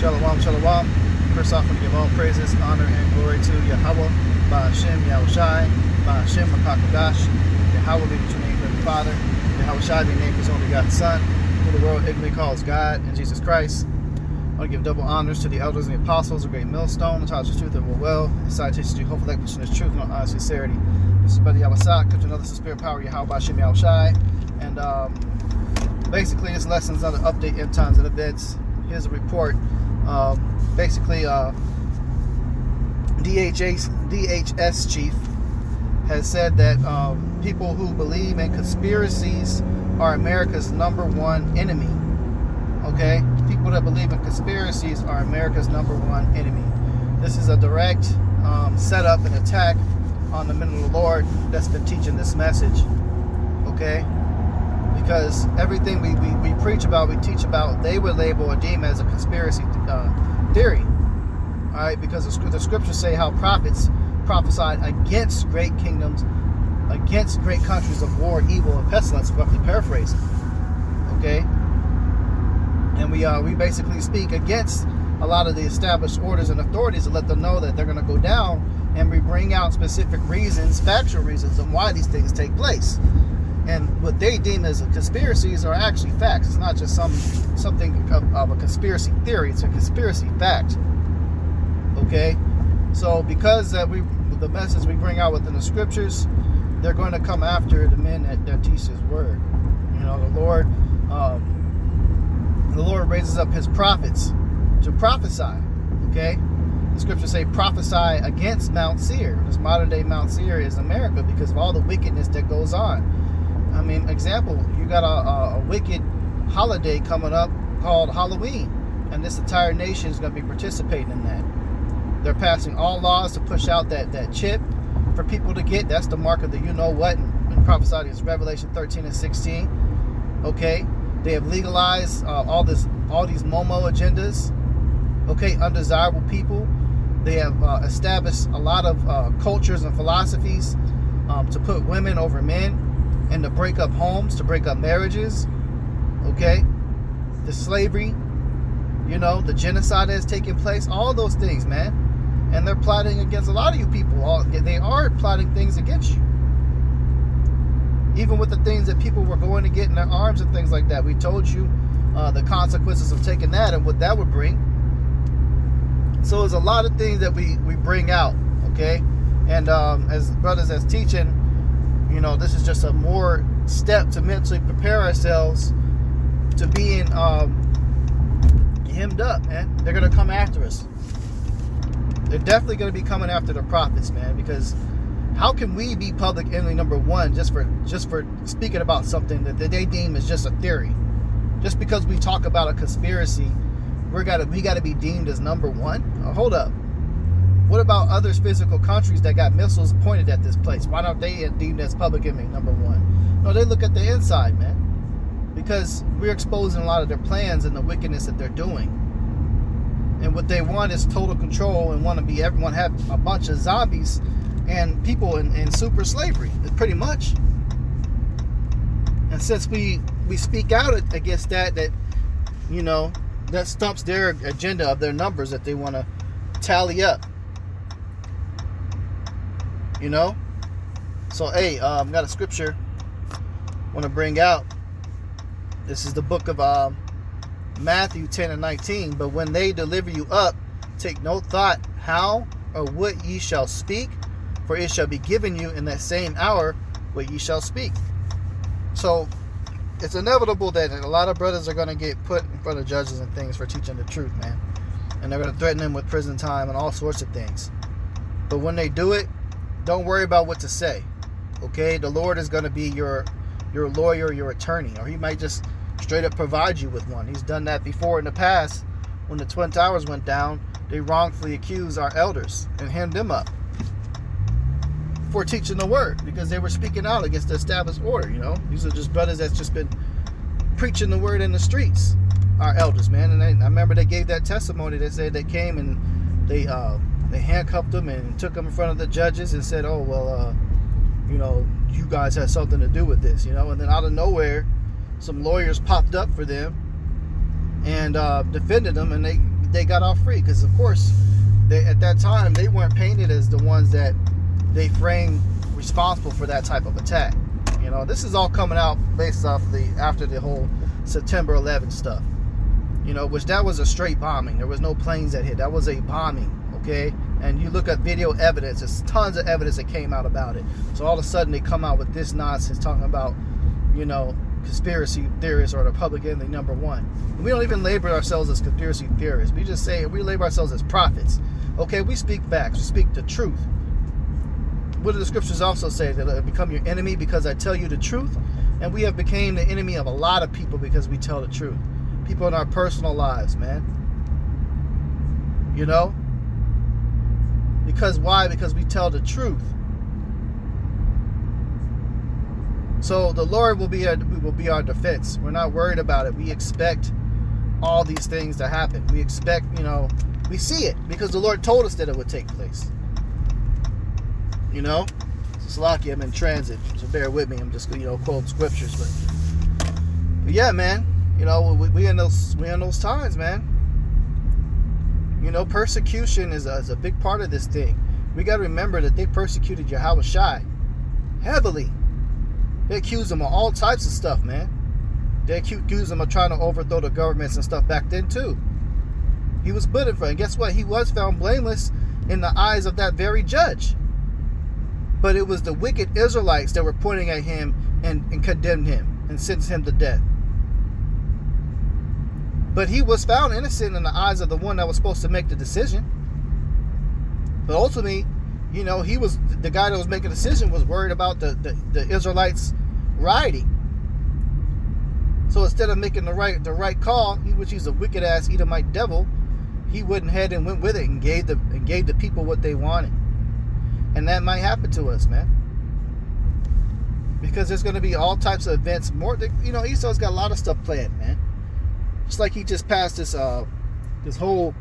Shalom, shalom. First off, we give all praises, honor, and glory to Yahweh, Ba'ashem Yahushai, Ba'ashem Makakadash. Yahweh be the true name of the Father. Yahushai be named his only begotten Son, who the world ignorantly calls God, and Jesus Christ. I want to give double honors to the elders and the apostles, a great millstone, the taught the truth and will well, and citations to hopefully like pushing this truth and honest sincerity. This is Brother Yawasak, comes to another spirit power, Yahweh Ba'ashem Yahushai. And basically, this lesson's on the update end times and events. Here's a report. DHS chief has said that people who believe in conspiracies are America's number one enemy. Okay? People that believe in conspiracies are America's number one enemy. This is a direct setup and attack on the men of the Lord that's been teaching this message. Okay? Because everything we preach about, we teach about, they would label or deem as a conspiracy theory. Alright, because the scriptures say how prophets prophesied against great kingdoms, against great countries of war, evil, and pestilence, roughly paraphrasing. Okay? And we basically speak against a lot of the established orders and authorities to let them know that they're going to go down, and we bring out specific reasons, factual reasons on why these things take place. And what they deem as conspiracies are actually facts. It's not just something of a conspiracy theory. It's a conspiracy fact. Okay? So because the message we bring out within the scriptures, they're going to come after the men that teach his word. You know, the Lord raises up his prophets to prophesy. Okay? The scriptures say prophesy against Mount Seir. This modern day Mount Seir is America because of all the wickedness that goes on. I mean, example, you got a wicked holiday coming up called Halloween, and this entire nation is going to be participating in that. They're passing all laws to push out that chip for people to get. That's the mark of the you-know-what, and prophesied is Revelation 13 and 16. Okay? They have legalized all these Momo agendas. Okay? Undesirable people. They have established a lot of cultures and philosophies to put women over men, and to break up homes, to break up marriages. Okay? The slavery, you know, the genocide that has taken place, all those things, man. And they're plotting against a lot of you people. They are plotting things against you. Even with the things that people were going to get in their arms and things like that. We told you the consequences of taking that and what that would bring. So there's a lot of things that we bring out, okay? And as brothers that's teaching, you know, this is just a more step to mentally prepare ourselves to being hemmed up, man. They're going to come after us. They're definitely going to be coming after the prophets, man, because how can we be public enemy number one just for speaking about something that they deem as just a theory? Just because we talk about a conspiracy, we got to be deemed as number one? Hold up. What about other physical countries that got missiles pointed at this place? Why don't they deemed as public enemy number one? No, they look at the inside, man. Because we're exposing a lot of their plans and the wickedness that they're doing. And what they want is total control and want to be everyone have a bunch of zombies and people in super slavery. Pretty much. And since we speak out against that, you know, that stumps their agenda of their numbers that they want to tally up. You know? So, hey, I've got a scripture I want to bring out. This is the book of Matthew 10 and 19. But when they deliver you up, take no thought how or what ye shall speak, for it shall be given you in that same hour what ye shall speak. So, it's inevitable that a lot of brothers are going to get put in front of judges and things for teaching the truth, man. And they're going to threaten them with prison time and all sorts of things. But when they do it, don't worry about what to say. Okay? The Lord is going to be your lawyer, your attorney, or he might just straight up provide you with one. He's done that before in the past. When the Twin Towers went down, they wrongfully accused our elders and hemmed them up for teaching the word because they were speaking out against the established order. You know, these are just brothers that's just been preaching the word in the streets, our elders, man. And I remember they gave that testimony. They said they came and they handcuffed them and took them in front of the judges and said, oh, well, you know, you guys had something to do with this, you know. And then out of nowhere, some lawyers popped up for them and defended them, and they got off free, because of course at that time they weren't painted as the ones that they framed responsible for that type of attack. You know, this is all coming out based off after the whole September 11th stuff. You know, which that was a straight bombing. There was no planes that hit. That was a bombing, okay? And you look at video evidence, there's tons of evidence that came out about it. So all of a sudden they come out with this nonsense talking about, you know, conspiracy theorists or the public enemy number one. And we don't even label ourselves as conspiracy theorists. We just say we label ourselves as prophets. Okay, we speak facts. We speak the truth. What do the scriptures also say? That I become your enemy because I tell you the truth? And we have become the enemy of a lot of people because we tell the truth. People in our personal lives, man. You know? Because why? Because we tell the truth. So the Lord will be our defense. We're not worried about it. We expect all these things to happen. We expect, you know, we see it because the Lord told us that it would take place. You know? Salaki, I'm in transit, so bear with me. I'm just, you know, quoting scriptures, but yeah, man. You know, we in those times, man. You know, persecution is a big part of this thing. We got to remember that they persecuted Yahweh Shai heavily. They accused him of all types of stuff, man. They accused him of trying to overthrow the governments and stuff back then too. He was put in front, and guess what? He was found blameless in the eyes of that very judge. But it was the wicked Israelites that were pointing at him and condemned him and sentenced him to death. But he was found innocent in the eyes of the one that was supposed to make the decision. But ultimately, you know, he was the guy that was making the decision was worried about the Israelites rioting. So instead of making the right call, which he's a wicked ass Edomite devil, he went ahead and went with it and gave the people what they wanted. And that might happen to us, man. Because there's going to be all types of events. More, you know, Esau's got a lot of stuff planned, man. Just like he just passed this whole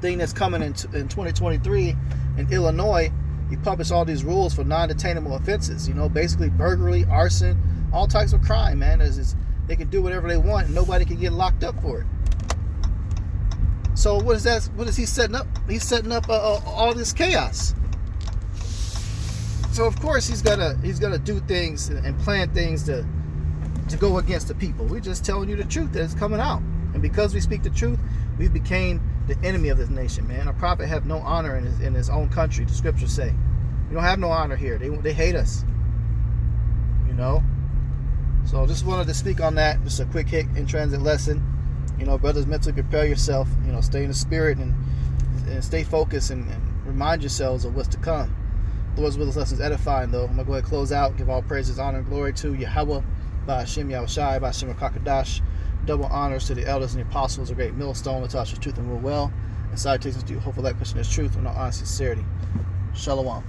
thing that's coming in 2023 in Illinois. He published all these rules for non-detainable offenses. You know, basically burglary, arson, all types of crime, man. They can do whatever they want and nobody can get locked up for it. So what is that? What is he setting up? He's setting up all this chaos. So of course he's gonna do things and plan things to go against the people. We're just telling you the truth that is coming out. And because we speak the truth, we became the enemy of this nation, man. Our prophet have no honor in his own country, the scriptures say. We don't have no honor here. They hate us. You know? So just wanted to speak on that. Just a quick hit in transit lesson. You know, brothers, mentally prepare yourself. You know, stay in the spirit and stay focused and remind yourselves of what's to come. Lord's will, this lesson is edifying, though. I'm going to go ahead and close out. Give all praises, honor, and glory to Yahweh. By Hashem Yahweh Shai, by Hashem HaKadosh. Double honors to the elders and the apostles, a great millstone, to touch the truth and rule well. And salutations to you, hopeful that question is truth and all honesty and sincerity. Shalom.